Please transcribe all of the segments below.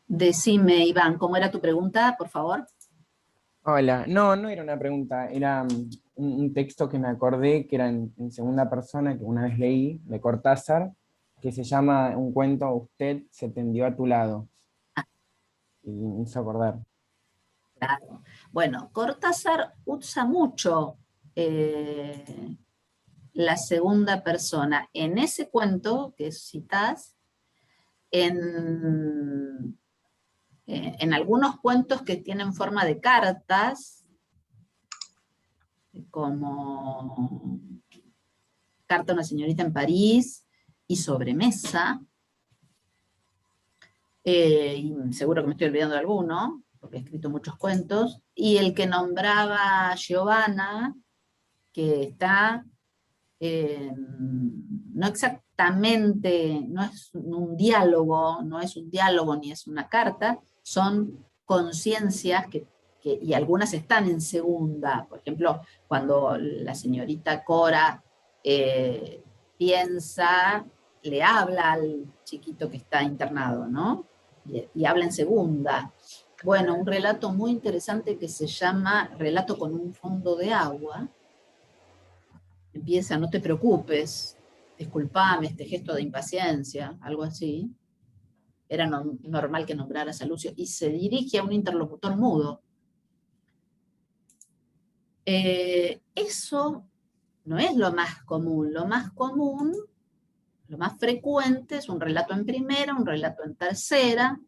Decime, Iván, ¿cómo era tu pregunta, por favor? Hola, no, no era una pregunta, era un texto que me acordé que era en segunda persona, que una vez leí, de Cortázar, que se llama un cuento, Usted se tendió a tu lado, y me hizo acordar. Claro. Bueno, Cortázar usa mucho eh, la segunda persona. En ese cuento que citas, en, en algunos cuentos que tienen forma de cartas, como Carta a una señorita en París y Sobremesa, y seguro que me estoy olvidando de alguno, porque he escrito muchos cuentos, y el que nombraba Giovanna, que está, no exactamente, no es un diálogo, no es un diálogo ni es una carta, son conciencias y algunas están en segunda. Por ejemplo, cuando la señorita Cora eh, piensa, le habla al chiquito que está internado, ¿no? Y habla en segunda. Bueno, un relato muy interesante que se llama Relato con un fondo de agua. Empieza, no te preocupes, disculpame este gesto de impaciencia, algo así. Era normal que nombraras a Lucio, y se dirige a un interlocutor mudo. Eso no es lo más común. Lo más común, lo más frecuente es un relato en primera, un relato en tercera,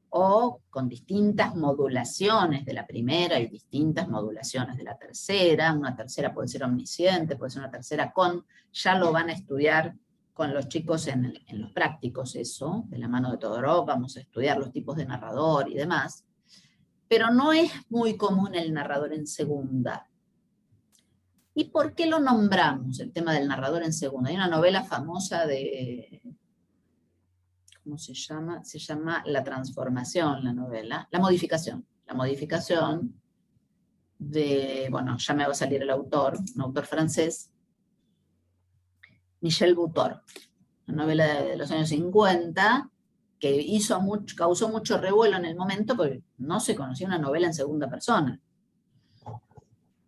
o con distintas modulaciones de la primera y distintas modulaciones de la tercera. Una tercera puede ser omnisciente, puede ser una tercera con, ya lo van a estudiar con los chicos en los prácticos eso, de la mano de Todorov, vamos a estudiar los tipos de narrador y demás, pero no es muy común el narrador en segunda. ¿Y por qué lo nombramos, el tema del narrador en segunda? Hay una novela famosa de, ¿cómo se llama? Se llama La Transformación, la novela, La modificación de, bueno, ya me va a salir el autor, un autor francés, Michel Butor, una novela de los años 50, que causó mucho revuelo en el momento porque no se conocía una novela en segunda persona.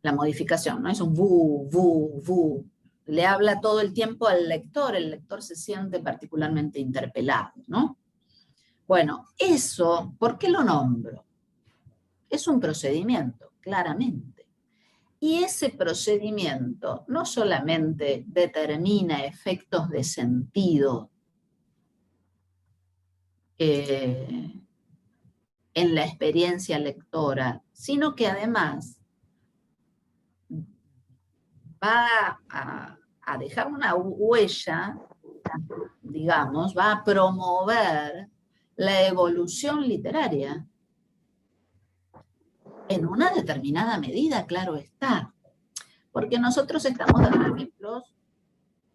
La modificación, ¿no? Es un vu. Le habla todo el tiempo al lector, el lector se siente particularmente interpelado, ¿no? Bueno, eso, ¿por qué lo nombro? Es un procedimiento, claramente. Y ese procedimiento no solamente determina efectos de sentido eh, en la experiencia lectora, sino que además va a dejar una huella, digamos, va a promover la evolución literaria en una determinada medida, claro está. Porque nosotros estamos dando ejemplos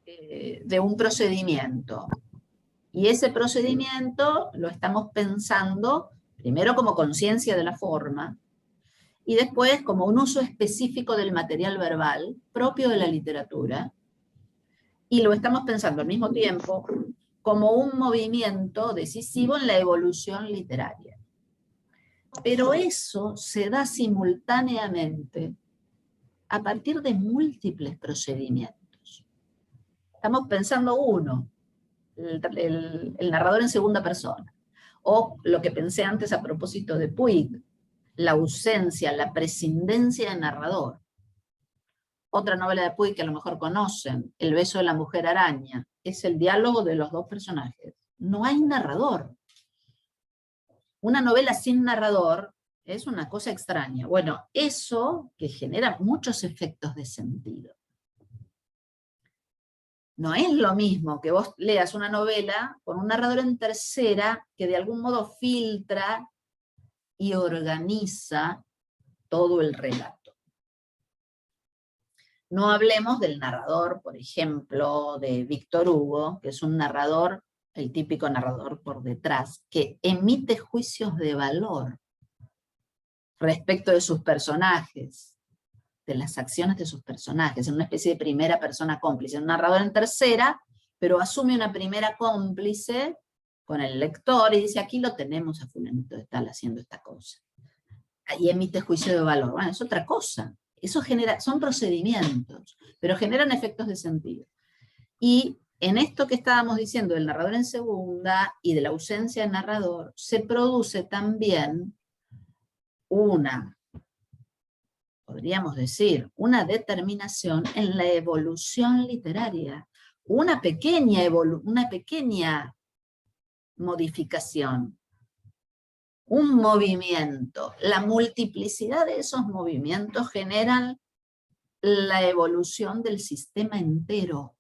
de un procedimiento. Y ese procedimiento lo estamos pensando primero como conciencia de la forma y después como un uso específico del material verbal propio de la literatura. Y lo estamos pensando al mismo tiempo como un movimiento decisivo en la evolución literaria. Pero eso se da simultáneamente a partir de múltiples procedimientos. Estamos pensando uno, el narrador en segunda persona. O lo que pensé antes a propósito de Puig, la ausencia, la prescindencia de narrador. Otra novela de Puig que a lo mejor conocen, El beso de la mujer araña, es el diálogo de los dos personajes. No hay narrador. Una novela sin narrador es una cosa extraña. Bueno, eso que genera muchos efectos de sentido. No es lo mismo que vos leas una novela con un narrador en tercera que de algún modo filtra y organiza todo el relato. No hablemos del narrador, por ejemplo, de Víctor Hugo, que es un narrador, el típico narrador por detrás, que emite juicios de valor respecto de sus personajes, de las acciones de sus personajes, en una especie de primera persona cómplice, un narrador en tercera, pero asume una primera cómplice con el lector y dice, aquí lo tenemos a fulanito de tal haciendo esta cosa. Y emite juicio de valor. Bueno, es otra cosa. Eso genera, son procedimientos, pero generan efectos de sentido. Y en esto que estábamos diciendo del narrador en segunda y de la ausencia de narrador, se produce también una, podríamos decir, una determinación en la evolución literaria, una pequeña modificación, un movimiento. La multiplicidad de esos movimientos generan la evolución del sistema entero.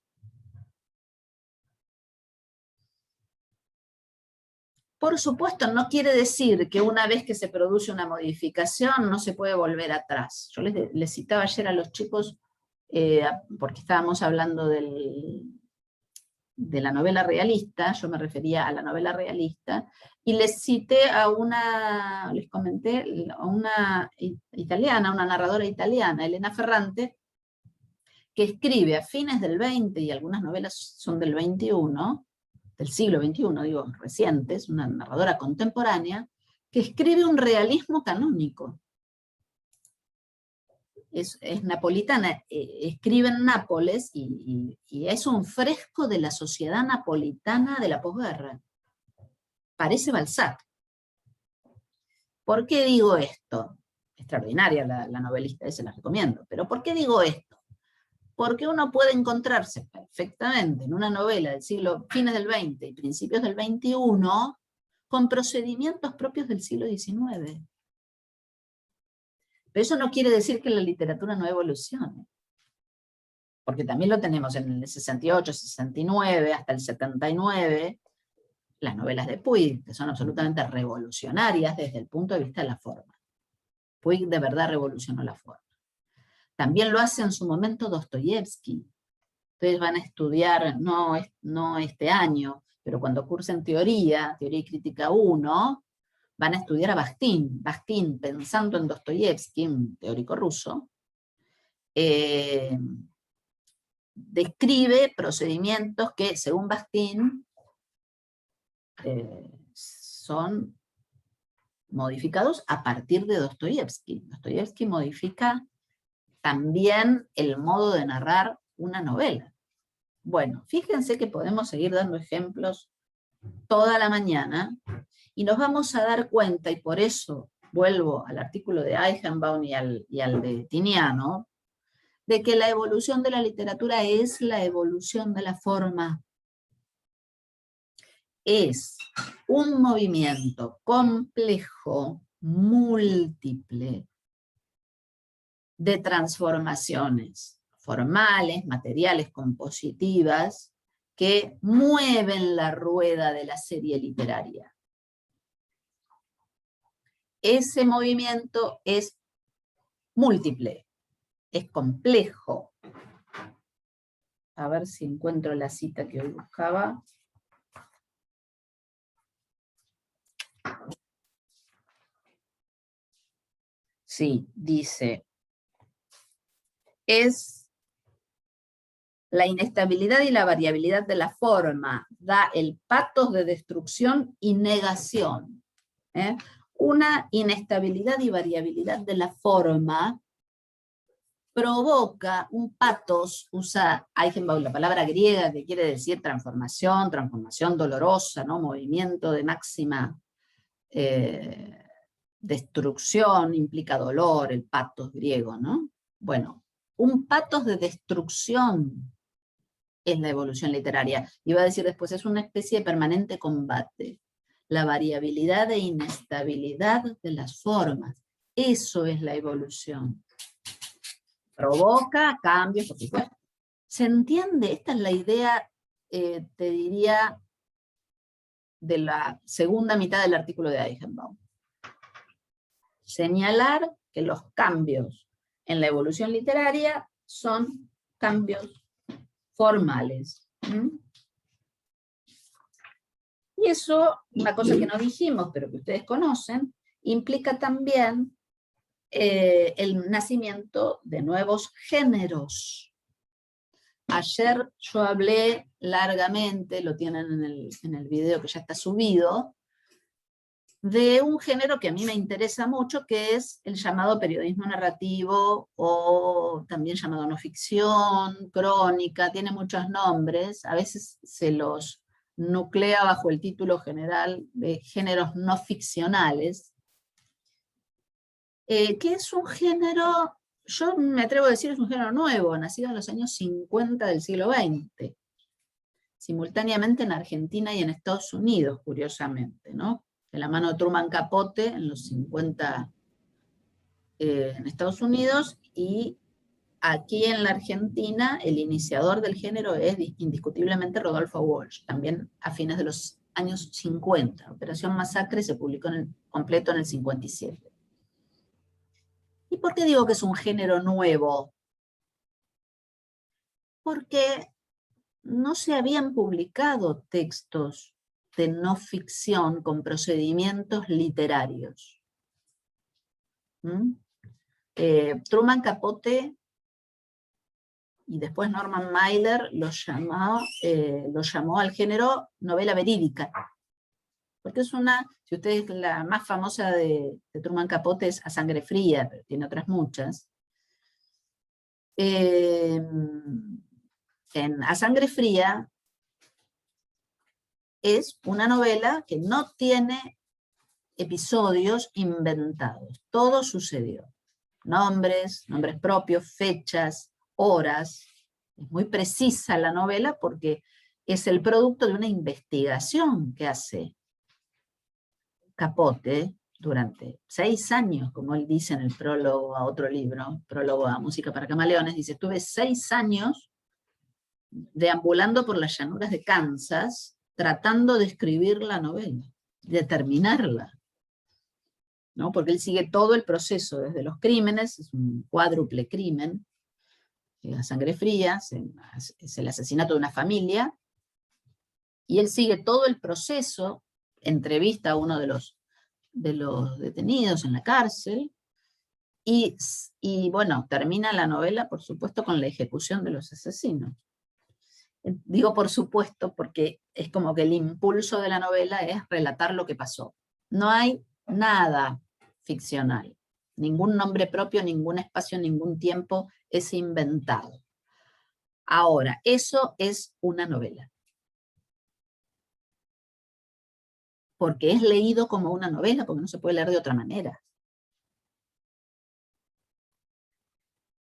Por supuesto, no quiere decir que una vez que se produce una modificación no se puede volver atrás. Yo les citaba ayer a los chicos, porque estábamos hablando de la novela realista, yo me refería a la novela realista, y les cité les comenté a una italiana, una narradora italiana, Elena Ferrante, que escribe a fines del 20, y algunas novelas son del 21, del siglo XXI, digo, recientes, una narradora contemporánea, que escribe un realismo canónico. Es napolitana, escribe en Nápoles y es un fresco de la sociedad napolitana de la posguerra. Parece Balzac. ¿Por qué digo esto? Extraordinaria la novelista, se la recomiendo. Pero ¿por qué digo esto? Porque uno puede encontrarse perfectamente en una novela del siglo, fines del 20 y principios del 21, con procedimientos propios del siglo XIX. Pero eso no quiere decir que la literatura no evolucione. Porque también lo tenemos en el 68, 69, hasta el 79, las novelas de Puig, que son absolutamente revolucionarias desde el punto de vista de la forma. Puig de verdad revolucionó la forma. También lo hace en su momento Dostoyevsky. Ustedes van a estudiar, no este año, pero cuando cursen Teoría y Crítica 1, van a estudiar a Bakhtin. Bakhtin, pensando en Dostoyevsky, un teórico ruso, describe procedimientos que, según Bakhtin, son modificados a partir de Dostoyevsky. Dostoyevsky modifica también el modo de narrar una novela. Bueno, fíjense que podemos seguir dando ejemplos toda la mañana, y nos vamos a dar cuenta, y por eso vuelvo al artículo de Eichenbaum y al de Tiniano, de que la evolución de la literatura es la evolución de la forma. Es un movimiento complejo, múltiple, de transformaciones formales, materiales, compositivas, que mueven la rueda de la serie literaria. Ese movimiento es múltiple, es complejo. A ver si encuentro la cita que hoy buscaba. Sí, dice, es la inestabilidad y la variabilidad de la forma, da el patos de destrucción y negación. Una inestabilidad y variabilidad de la forma provoca un patos, usa Eichenbaum la palabra griega que quiere decir transformación, transformación dolorosa, ¿no? Movimiento de máxima destrucción, implica dolor, el patos griego, ¿no? Bueno, un patos de destrucción es la evolución literaria. Iba a decir después, es una especie de permanente combate. La variabilidad e inestabilidad de las formas. Eso es la evolución. Provoca cambios, por supuesto. ¿Se entiende? Esta es la idea, te diría, de la segunda mitad del artículo de Eichenbaum. Señalar que los cambios en la evolución literaria son cambios formales. Y eso, una cosa que no dijimos, pero que ustedes conocen, implica también el nacimiento de nuevos géneros. ayer yo hablé largamente, lo tienen en el video que ya está subido, de un género que a mí me interesa mucho, que es el llamado periodismo narrativo, o también llamado no ficción, crónica, tiene muchos nombres, a veces se los nuclea bajo el título general de géneros no ficcionales, que es un género, yo me atrevo a decir, es un género nuevo, nacido en los años 50 del siglo XX, simultáneamente en Argentina y en Estados Unidos, curiosamente, ¿no? De la mano de Truman Capote en los 50 en Estados Unidos, y aquí en la Argentina el iniciador del género es indiscutiblemente Rodolfo Walsh, también a fines de los años 50. Operación Masacre se publicó completo en el 57. ¿Y por qué digo que es un género nuevo? Porque no se habían publicado textos de no ficción con procedimientos literarios. Truman Capote y después Norman Mailer lo llamó al género novela verídica. Porque es una, si ustedes, la más famosa de Truman Capote es A Sangre Fría, pero tiene otras muchas. En A Sangre Fría es una novela que no tiene episodios inventados. Todo sucedió. Nombres propios, fechas, horas. Es muy precisa la novela porque es el producto de una investigación que hace Capote durante 6 años, como él dice en el prólogo a otro libro, prólogo a Música para Camaleones, dice, estuve 6 años deambulando por las llanuras de Kansas, tratando de escribir la novela, de terminarla, ¿no? Porque él sigue todo el proceso, desde los crímenes, es un cuádruple crimen, A Sangre Fría, es el asesinato de una familia, y él sigue todo el proceso, entrevista a uno de los detenidos en la cárcel, y bueno, termina la novela, por supuesto, con la ejecución de los asesinos. Digo por supuesto porque es como que el impulso de la novela es relatar lo que pasó. No hay nada ficcional, ningún nombre propio, ningún espacio, ningún tiempo es inventado. Ahora, eso es una novela, porque es leído como una novela, porque no se puede leer de otra manera.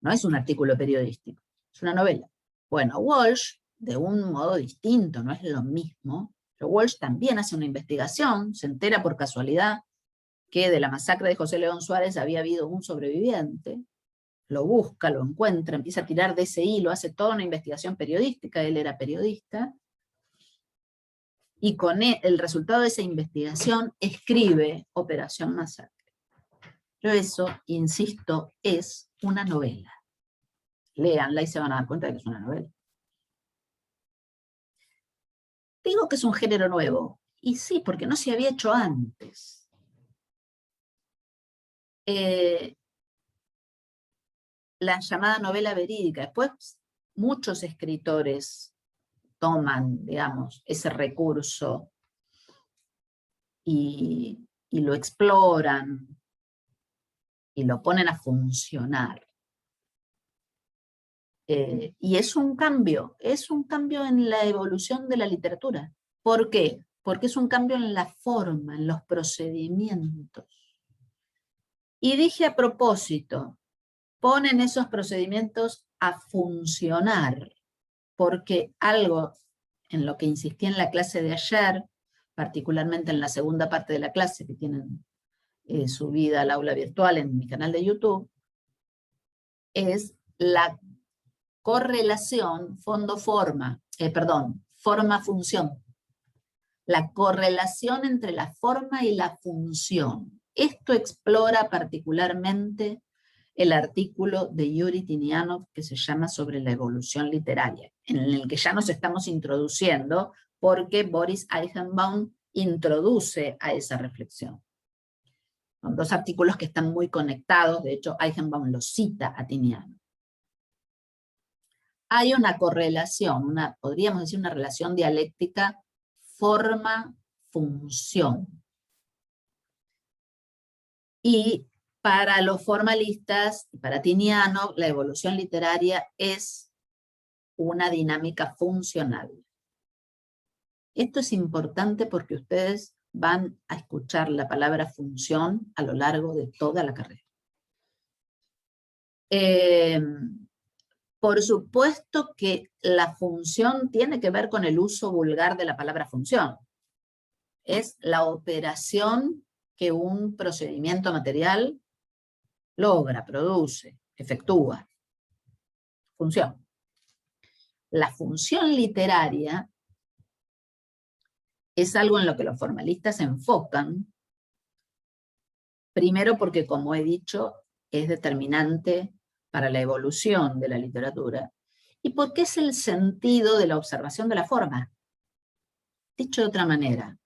No es un artículo periodístico, es una novela. Bueno, Walsh, de un modo distinto, no es lo mismo, pero Walsh también hace una investigación, se entera por casualidad que de la masacre de José León Suárez había habido un sobreviviente, lo busca, lo encuentra, empieza a tirar de ese hilo, hace toda una investigación periodística, él era periodista, y con el resultado de esa investigación escribe Operación Masacre. Pero eso, insisto, es una novela. Léanla y se van a dar cuenta de que es una novela. Digo que es un género nuevo, y sí, porque no se había hecho antes. La llamada novela verídica. Después muchos escritores toman, digamos, ese recurso y lo exploran y lo ponen a funcionar. Y es un cambio en la evolución de la literatura. ¿Por qué? Porque es un cambio en la forma, en los procedimientos. Y dije a propósito, ponen esos procedimientos a funcionar, porque algo en lo que insistí en la clase de ayer, particularmente en la segunda parte de la clase que tienen subida al aula virtual en mi canal de YouTube, es la correlación forma-función. La correlación entre la forma y la función. Esto explora particularmente el artículo de Yuri Tinianov que se llama Sobre la evolución literaria, en el que ya nos estamos introduciendo porque Boris Eichenbaum introduce a esa reflexión. Son 2 artículos que están muy conectados, de hecho Eichenbaum lo cita a Tinianov. hay una correlación, podríamos decir una relación dialéctica forma-función. Y para los formalistas, para Tiniano, la evolución literaria es una dinámica funcional. Esto es importante porque ustedes van a escuchar la palabra función a lo largo de toda la carrera. Por supuesto que la función tiene que ver con el uso vulgar de la palabra función. Es la operación que un procedimiento material logra, produce, efectúa. Función. La función literaria es algo en lo que los formalistas se enfocan, primero porque, como he dicho, es determinante para la evolución de la literatura, y porque es el sentido de la observación de la forma. Dicho de otra manera,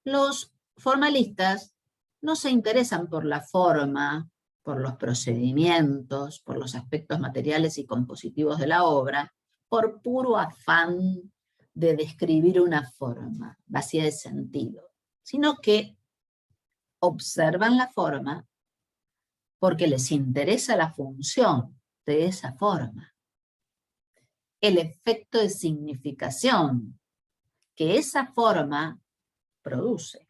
los formalistas no se interesan por la forma, por los procedimientos, por los aspectos materiales y compositivos de la obra, por puro afán de describir una forma vacía de sentido, sino que observan la forma porque les interesa la función de esa forma, el efecto de significación que esa forma produce.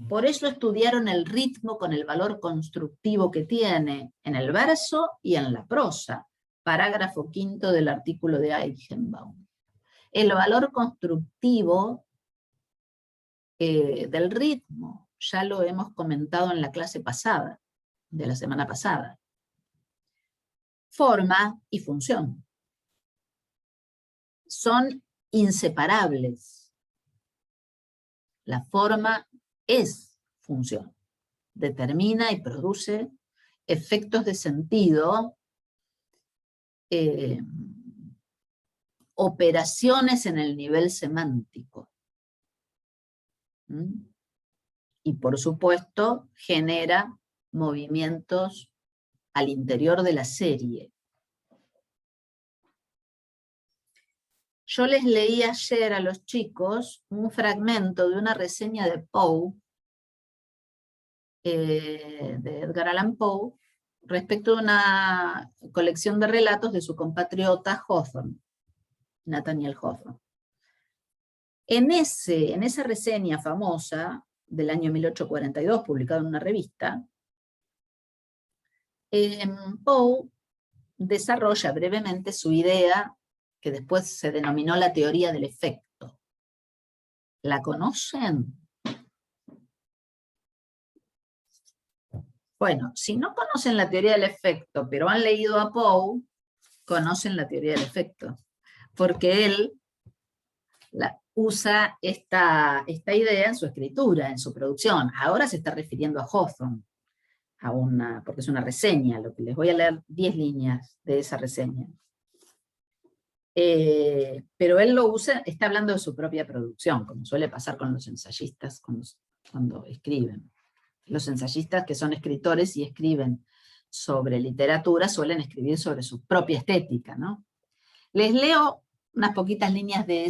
Por eso estudiaron el ritmo con el valor constructivo que tiene en el verso y en la prosa, parágrafo 5 del artículo de Eichenbaum. El valor constructivo del ritmo, ya lo hemos comentado en la clase pasada, de la semana pasada. Forma y función son inseparables. La forma es función, determina y produce efectos de sentido, operaciones en el nivel semántico. Y por supuesto genera movimientos al interior de la serie. Yo les leí ayer a los chicos un fragmento de una reseña de Poe, de Edgar Allan Poe, respecto de una colección de relatos de su compatriota Hawthorne, Nathaniel Hawthorne. En esa reseña famosa del año 1842, publicada en una revista, Poe desarrolla brevemente su idea, que después se denominó la teoría del efecto. ¿La conocen? Bueno, si no conocen la teoría del efecto, pero han leído a Poe, conocen la teoría del efecto, porque él usa esta idea en su escritura, en su producción. Ahora se está refiriendo a Hawthorne, porque es una reseña, lo que les voy a leer 10 líneas de esa reseña. Pero él lo usa, está hablando de su propia producción, como suele pasar con los ensayistas cuando escriben. Los ensayistas que son escritores y escriben sobre literatura suelen escribir sobre su propia estética, ¿no? Les leo unas poquitas líneas de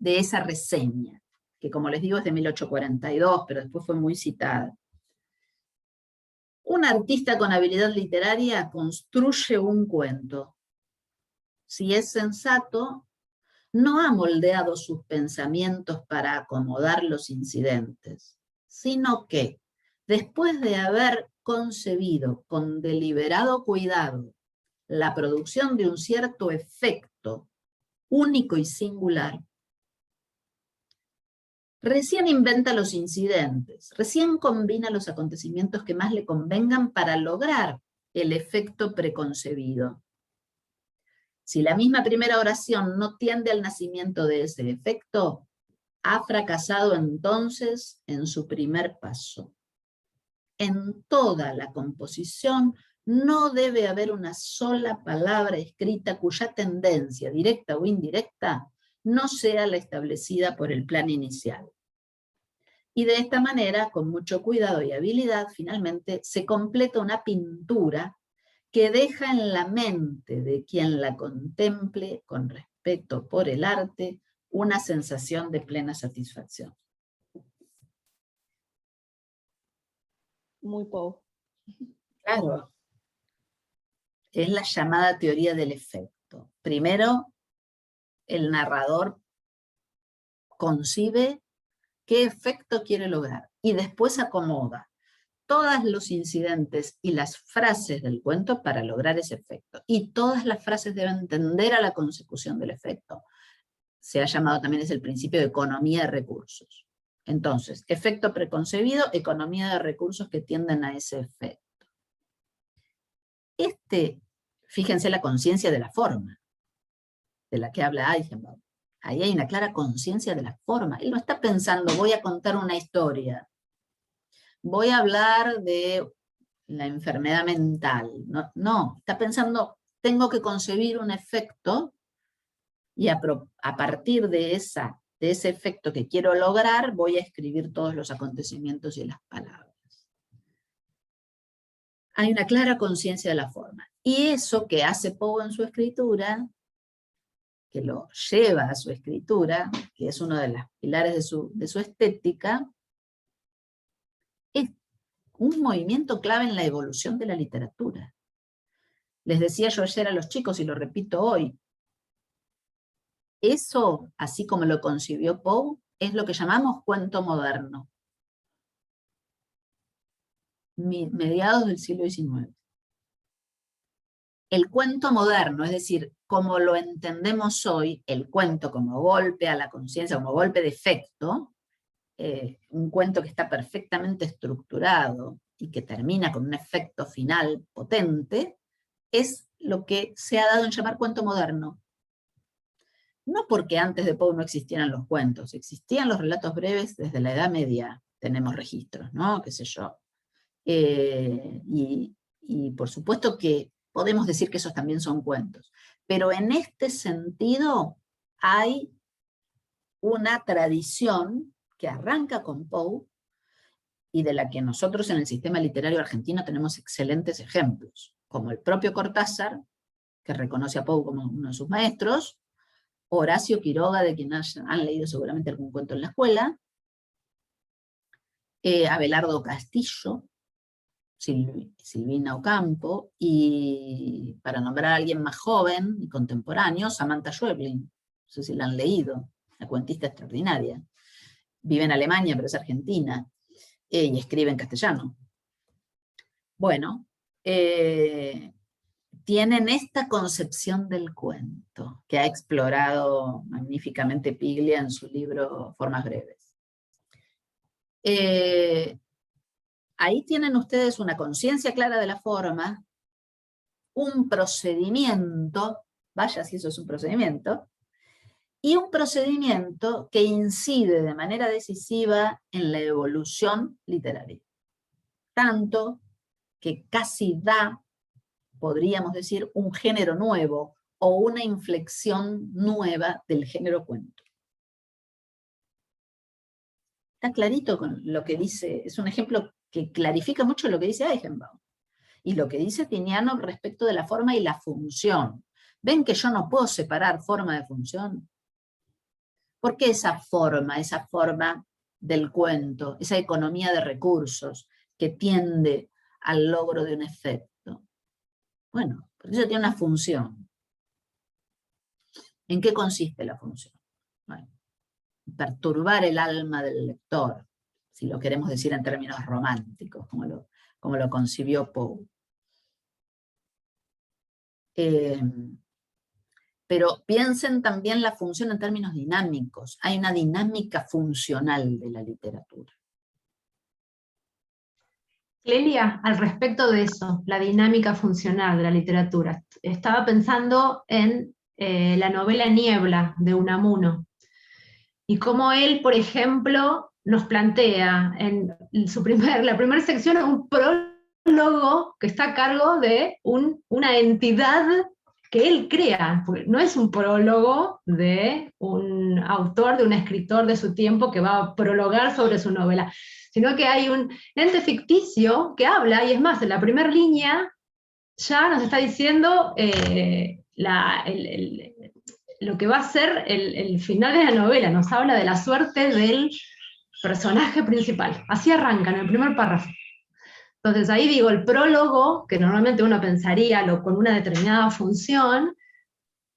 esa reseña, que como les digo es de 1842, pero después fue muy citada. Un artista con habilidad literaria construye un cuento. Si es sensato, no ha moldeado sus pensamientos para acomodar los incidentes, sino que, después de haber concebido con deliberado cuidado la producción de un cierto efecto único y singular, recién inventa los incidentes, recién combina los acontecimientos que más le convengan para lograr el efecto preconcebido. Si la misma primera oración no tiende al nacimiento de ese efecto, ha fracasado entonces en su primer paso. En toda la composición no debe haber una sola palabra escrita cuya tendencia, directa o indirecta, no sea la establecida por el plan inicial. Y de esta manera, con mucho cuidado y habilidad, finalmente se completa una pintura que deja en la mente de quien la contemple con respeto por el arte una sensación de plena satisfacción. Muy Poe. Claro. Es la llamada teoría del efecto. Primero, el narrador concibe qué efecto quiere lograr y después acomoda todos los incidentes y las frases del cuento para lograr ese efecto. Y todas las frases deben tender a la consecución del efecto. Se ha llamado también, es el principio de economía de recursos. Entonces, efecto preconcebido, economía de recursos que tienden a ese efecto. Fíjense la conciencia de la forma, de la que habla Eichenbaum. Ahí hay una clara conciencia de la forma. Él no está pensando, voy a contar una historia, voy a hablar de la enfermedad mental. No, no, está pensando, tengo que concebir un efecto y a partir de ese efecto que quiero lograr, voy a escribir todos los acontecimientos y las palabras. Hay una clara conciencia de la forma. Y eso que hace Poe en su escritura, que lo lleva a su escritura, que es uno de los pilares de su estética, es un movimiento clave en la evolución de la literatura. Les decía yo ayer a los chicos, y lo repito hoy, eso, así como lo concibió Poe, es lo que llamamos cuento moderno. Mediados del siglo XIX. El cuento moderno, es decir, como lo entendemos hoy, el cuento como golpe a la conciencia, como golpe de efecto, un cuento que está perfectamente estructurado y que termina con un efecto final potente, es lo que se ha dado en llamar cuento moderno. No porque antes de Poe no existieran los cuentos, existían los relatos breves desde la Edad Media, tenemos registros, ¿no? Qué sé yo. Y por supuesto que podemos decir que esos también son cuentos. Pero en este sentido hay una tradición que arranca con Poe y de la que nosotros en el sistema literario argentino tenemos excelentes ejemplos, como el propio Cortázar, que reconoce a Poe como uno de sus maestros, Horacio Quiroga, de quien han leído seguramente algún cuento en la escuela, Abelardo Castillo, Silvina Ocampo, y para nombrar a alguien más joven y contemporáneo, Samantha Schweblin, no sé si la han leído, una cuentista extraordinaria. Vive en Alemania, pero es argentina, y escribe en castellano. Bueno, tienen esta concepción del cuento, que ha explorado magníficamente Piglia en su libro Formas Breves. Ahí tienen ustedes una conciencia clara de la forma, un procedimiento, vaya si eso es un procedimiento, y un procedimiento que incide de manera decisiva en la evolución literaria. Tanto que casi da, podríamos decir, un género nuevo o una inflexión nueva del género cuento. Está clarito con lo que dice, es un ejemplo que clarifica mucho lo que dice Eichenbaum y lo que dice Tiniano respecto de la forma y la función. ¿Ven que yo no puedo separar forma de función? ¿Por qué esa forma del cuento, esa economía de recursos que tiende al logro de un efecto? Bueno, porque eso tiene una función. ¿En qué consiste la función? Bueno, perturbar el alma del lector, si lo queremos decir en términos románticos, como lo concibió Poe. Pero piensen también la función en términos dinámicos. Hay una dinámica funcional de la literatura. Clelia, al respecto de eso, la dinámica funcional de la literatura, estaba pensando en la novela Niebla de Unamuno, y cómo él, por ejemplo, nos plantea en la primera sección un prólogo que está a cargo de una entidad que él crea, porque no es un prólogo de un autor, de un escritor de su tiempo que va a prologar sobre su novela, sino que hay un ente ficticio que habla, y es más, en la primera línea ya nos está diciendo lo que va a ser el final de la novela, nos habla de la suerte del personaje principal. Así arranca en el primer párrafo. Entonces ahí digo, el prólogo, que normalmente uno pensaría con una determinada función,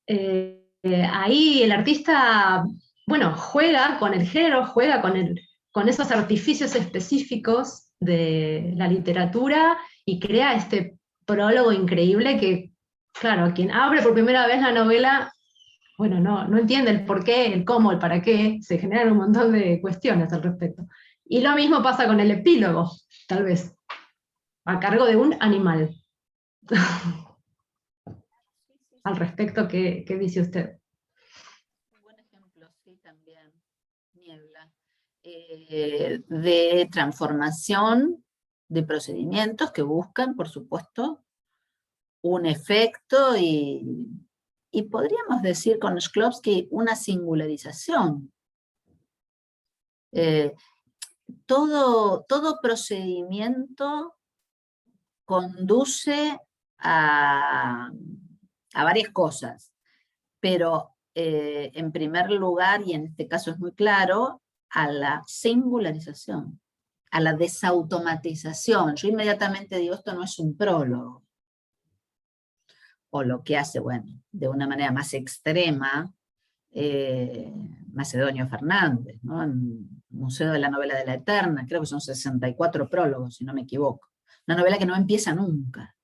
ahí el artista, bueno, juega con el género, juega con esos artificios específicos de la literatura y crea este prólogo increíble que, claro, quien abre por primera vez la novela, bueno, no entiende el por qué, el cómo, el para qué, se generan un montón de cuestiones al respecto. Y lo mismo pasa con el epílogo, tal vez, a cargo de un animal. Al respecto, ¿qué dice usted? Un buen ejemplo, sí, también, Niebla, de transformación de procedimientos que buscan, por supuesto, un efecto y podríamos decir con Shklovsky una singularización. Todo procedimiento conduce a varias cosas, pero en primer lugar, y en este caso es muy claro, a la singularización, a la desautomatización. Yo inmediatamente digo, esto no es un prólogo. O lo que hace, bueno, de una manera más extrema, Macedonio Fernández, ¿no? En Museo de la Novela de la Eterna, creo que son 64 prólogos, si no me equivoco. Una novela que no empieza nunca.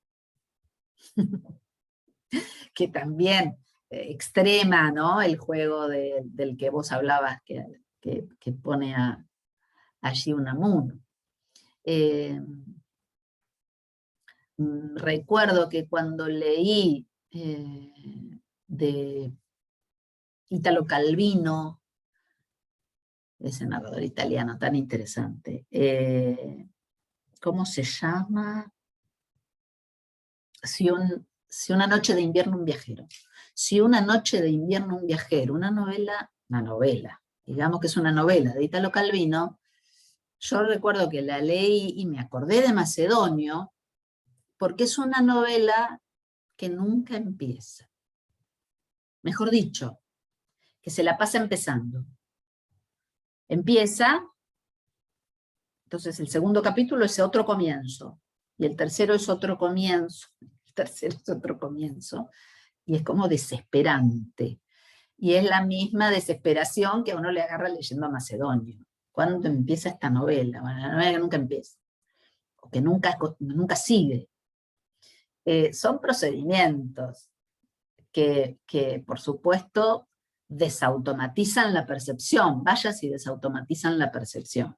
Que también extrema, ¿no? El juego del que vos hablabas, que pone allí Unamuno. Recuerdo que cuando leí de Italo Calvino, ese narrador italiano tan interesante, ¿cómo se llama? Si una noche de invierno un viajero. Si una noche de invierno un viajero, una novela, digamos que es una novela de Italo Calvino, yo recuerdo que la leí y me acordé de Macedonio, porque es una novela que nunca empieza. Mejor dicho, que se la pasa empezando. Empieza, entonces el segundo capítulo es otro comienzo, y el tercero es otro comienzo, el tercero es otro comienzo, y es como desesperante. Y es la misma desesperación que a uno le agarra leyendo a Macedonio. ¿Cuándo empieza esta novela? Bueno, la novela que nunca empieza, o que nunca sigue. Son procedimientos que, por supuesto, desautomatizan la percepción, vaya si desautomatizan la percepción.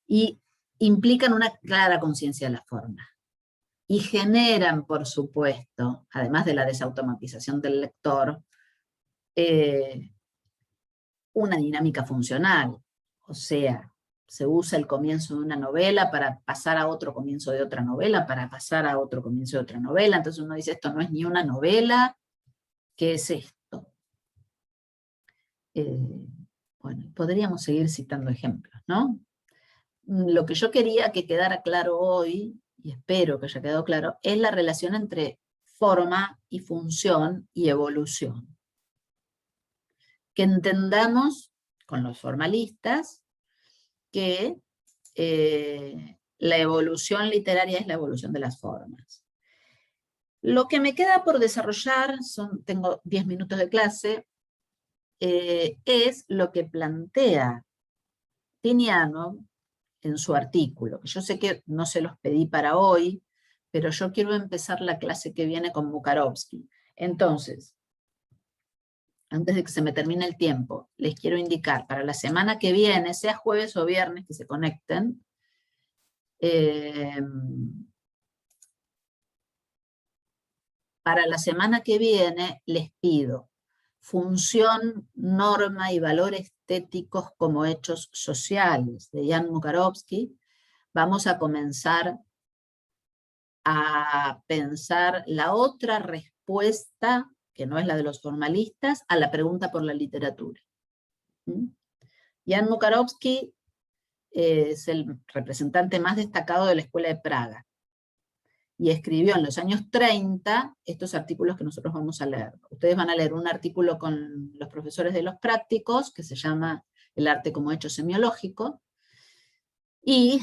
Y implican una clara conciencia de la forma. Y generan, por supuesto, además de la desautomatización del lector, una dinámica funcional. O sea, se usa el comienzo de una novela para pasar a otro comienzo de otra novela, para pasar a otro comienzo de otra novela. Entonces uno dice, esto no es ni una novela, ¿qué es esto? Bueno, podríamos seguir citando ejemplos, ¿no? Lo que yo quería que quedara claro hoy, y espero que haya quedado claro, es la relación entre forma y función y evolución. Que entendamos, con los formalistas, que la evolución literaria es la evolución de las formas. Lo que me queda por desarrollar, tengo 10 minutos de clase, es lo que plantea Tinianov en su artículo, que yo sé que no se los pedí para hoy, pero yo quiero empezar la clase que viene con Bukarovsky. Entonces, antes de que se me termine el tiempo, les quiero indicar para la semana que viene, sea jueves o viernes que se conecten, para la semana que viene les pido función, norma y valor estéticos como hechos sociales de Jan Bukarovsky. Vamos a comenzar a pensar la otra respuesta, que no es la de los formalistas, a la pregunta por la literatura. Jan Bukarovsky es el representante más destacado de la Escuela de Praga. y escribió en los años 30 estos artículos que nosotros vamos a leer. Ustedes van a leer un artículo con los profesores de los prácticos, que se llama El arte como hecho semiológico, y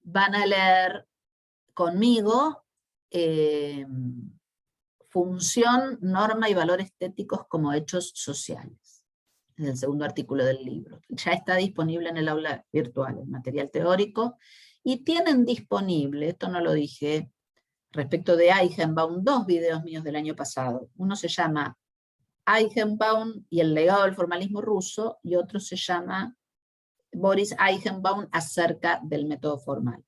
van a leer conmigo Función, norma y valor estéticos como hechos sociales. Es el segundo artículo del libro. Ya está disponible en el aula virtual, el material teórico, y tienen disponible, esto no lo dije, respecto de Eichenbaum, 2 videos míos del año pasado. Uno se llama Eichenbaum y el legado del formalismo ruso, y otro se llama Boris Eichenbaum acerca del método formal.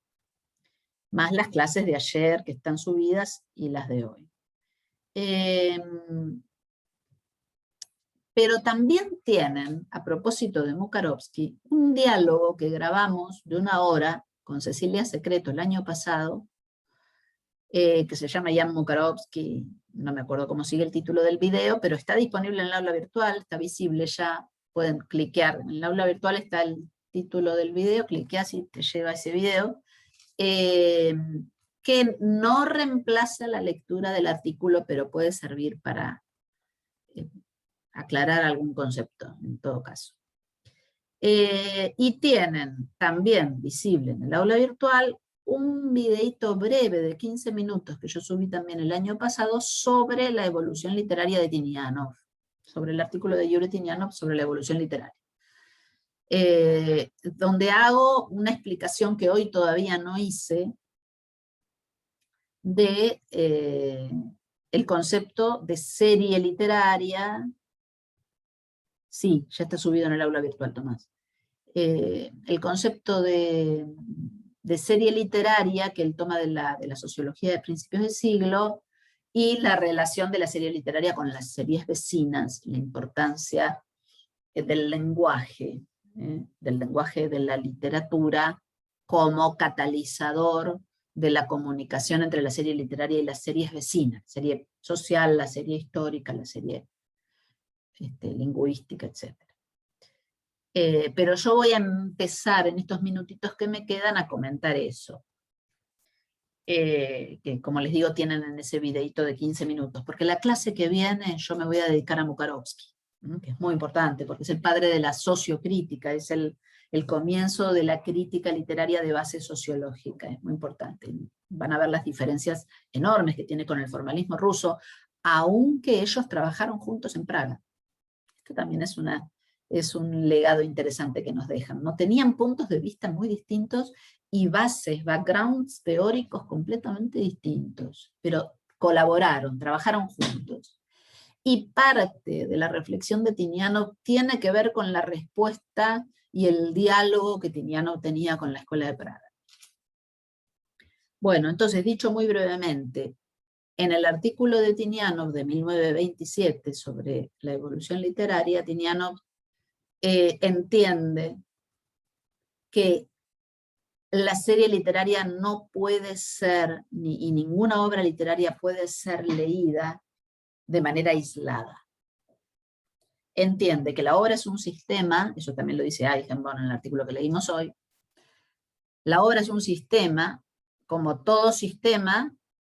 Más las clases de ayer que están subidas y las de hoy. Pero también tienen, a propósito de Mukarovsky, un diálogo que grabamos de 1 hora con Cecilia Secreto el año pasado, que se llama Jan Mukarovsky, no me acuerdo cómo sigue el título del video, pero está disponible en el aula virtual, está visible ya, pueden cliquear. En el aula virtual está el título del video, cliqueas y te lleva a ese video, que no reemplaza la lectura del artículo, pero puede servir para aclarar algún concepto, en todo caso. Y tienen también visible en el aula virtual un videíto breve de 15 minutos que yo subí también el año pasado sobre la evolución literaria de Tinianov, sobre el artículo de Yuri Tinianov sobre la evolución literaria. Donde hago una explicación que hoy todavía no hice de el concepto de serie literaria. Sí, ya está subido en el aula virtual, Tomás. El concepto de serie literaria que él toma de la sociología de principios de siglo, y la relación de la serie literaria con las series vecinas, la importancia del lenguaje de la literatura como catalizador de la comunicación entre la serie literaria y las series vecinas, la serie social, la serie histórica, la serie lingüística, etc. Pero yo voy a empezar en estos minutitos que me quedan a comentar eso. Que como les digo tienen en ese videito de 15 minutos, porque la clase que viene yo me voy a dedicar a Mukarovsky, que es muy importante, porque es el padre de la sociocrítica, es el comienzo de la crítica literaria de base sociológica, es muy importante. Van a ver las diferencias enormes que tiene con el formalismo ruso, aunque ellos trabajaron juntos en Praga. Esto también es un legado interesante que nos dejan, ¿no? Tenían puntos de vista muy distintos y bases, backgrounds teóricos completamente distintos, pero colaboraron, trabajaron juntos. Y parte de la reflexión de Tinianov tiene que ver con la respuesta y el diálogo que Tinianov tenía con la Escuela de Praga. Bueno, entonces, dicho muy brevemente, en el artículo de Tinianov de 1927 sobre la evolución literaria, Tinianov entiende que la serie literaria no puede ser, y ninguna obra literaria puede ser leída de manera aislada. Entiende que la obra es un sistema, eso también lo dice Eichenbaum en el artículo que leímos hoy, la obra es un sistema, como todo sistema,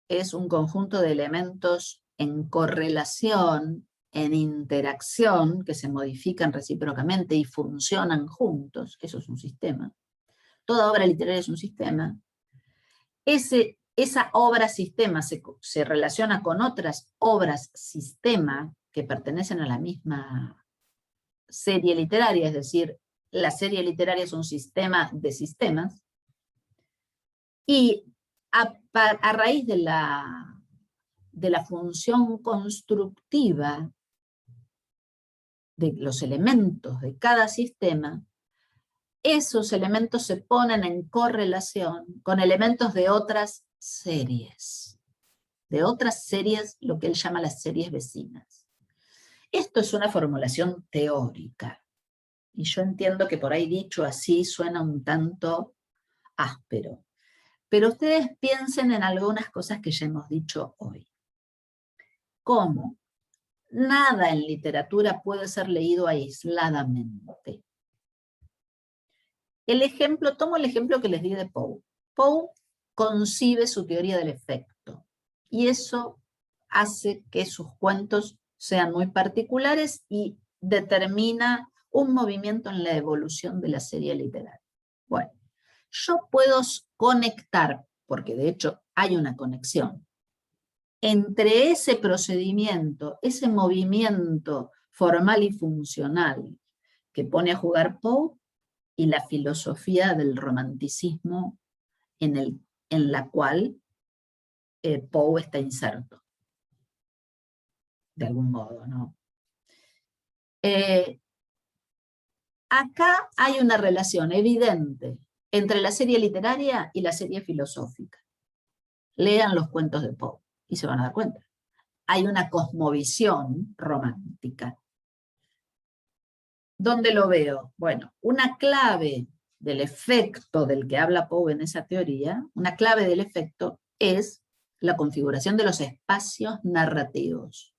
es un conjunto de elementos en correlación, en interacción, que se modifican recíprocamente y funcionan juntos, eso es un sistema. Toda obra literaria es un sistema. Esa obra sistema se relaciona con otras obras sistema que pertenecen a la misma serie literaria, es decir, la serie literaria es un sistema de sistemas, y a raíz de la función constructiva de los elementos de cada sistema, esos elementos se ponen en correlación con elementos de otras series, lo que él llama las series vecinas. Esto es una formulación teórica, y yo entiendo que por ahí dicho así suena un tanto áspero, pero ustedes piensen en algunas cosas que ya hemos dicho hoy. ¿Cómo? Nada en literatura puede ser leído aisladamente. Tomo el ejemplo que les di de Poe. Poe concibe su teoría del efecto. y eso hace que sus cuentos sean muy particulares y determina un movimiento en la evolución de la serie literaria. Bueno, yo puedo conectar, porque de hecho hay una conexión, entre ese procedimiento, ese movimiento formal y funcional que pone a jugar Poe y la filosofía del romanticismo en la cual Poe está inserto, de algún modo, ¿no? Acá hay una relación evidente entre la serie literaria y la serie filosófica. Lean los cuentos de Poe y se van a dar cuenta. Hay una cosmovisión romántica. ¿Dónde lo veo? Bueno, una clave del efecto del que habla Poe en esa teoría, una clave del efecto es la configuración de los espacios narrativos.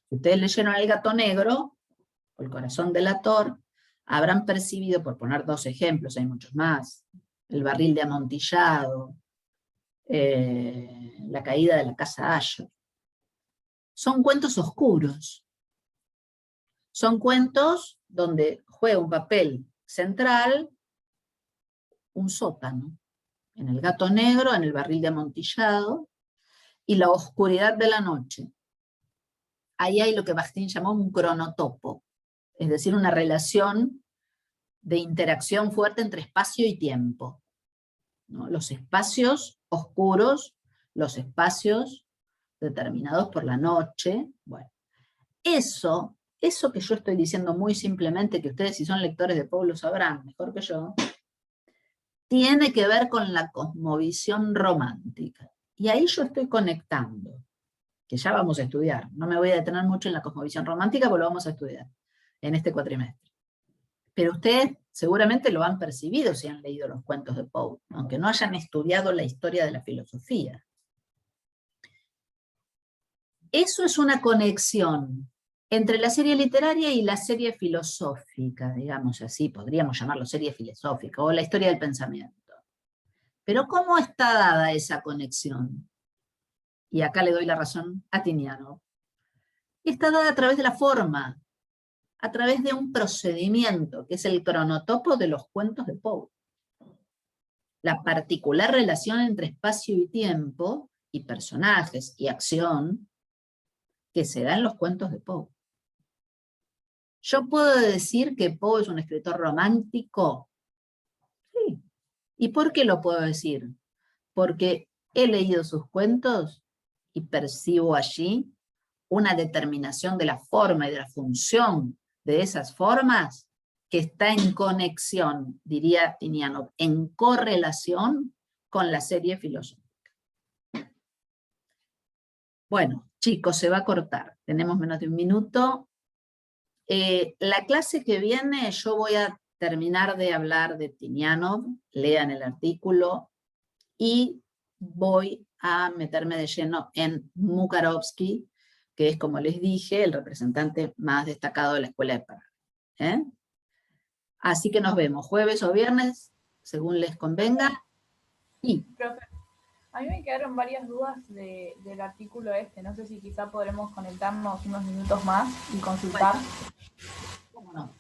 Si ustedes leyeron El gato negro, o El corazón delator, habrán percibido, por poner dos ejemplos, hay muchos más, El barril de amontillado, La caída de la casa Asher. Son cuentos oscuros. Son cuentos donde juega un papel central un sótano. En El gato negro, en El barril de amontillado, y la oscuridad de la noche. Ahí hay lo que Bakhtin llamó un cronotopo, es decir, una relación de interacción fuerte entre espacio y tiempo, ¿no? Los espacios oscuros, los espacios determinados por la noche. Bueno, eso que yo estoy diciendo muy simplemente, que ustedes si son lectores de Poe lo sabrán mejor que yo, tiene que ver con la cosmovisión romántica. Y ahí yo estoy conectando, que ya vamos a estudiar. No me voy a detener mucho en la cosmovisión romántica, porque lo vamos a estudiar en este cuatrimestre. Pero ustedes seguramente lo han percibido si han leído los cuentos de Poe, aunque no hayan estudiado la historia de la filosofía. Eso es una conexión entre la serie literaria y la serie filosófica, digamos así, podríamos llamarlo serie filosófica, o la historia del pensamiento. Pero ¿cómo está dada esa conexión? Y acá le doy la razón a Tinianov. Está dada a través de la forma, a través de un procedimiento, que es el cronotopo de los cuentos de Poe. La particular relación entre espacio y tiempo, y personajes y acción, que se da en los cuentos de Poe. ¿Yo puedo decir que Poe es un escritor romántico? Sí. ¿Y por qué lo puedo decir? Porque he leído sus cuentos y percibo allí una determinación de la forma y de la función de esas formas que está en conexión, diría Tinianov, en correlación con la serie filosófica. Bueno, chicos, se va a cortar. Tenemos menos de un minuto. La clase que viene yo voy a terminar de hablar de Tinianov, lean el artículo, y voy a meterme de lleno en Mukarovsky, que es, como les dije, el representante más destacado de la Escuela de Praga. Así que nos vemos jueves o viernes, según les convenga. Y, profe, a mí me quedaron varias dudas del artículo no sé si quizá podremos conectarnos unos minutos más y consultar. Bueno, ¿cómo no?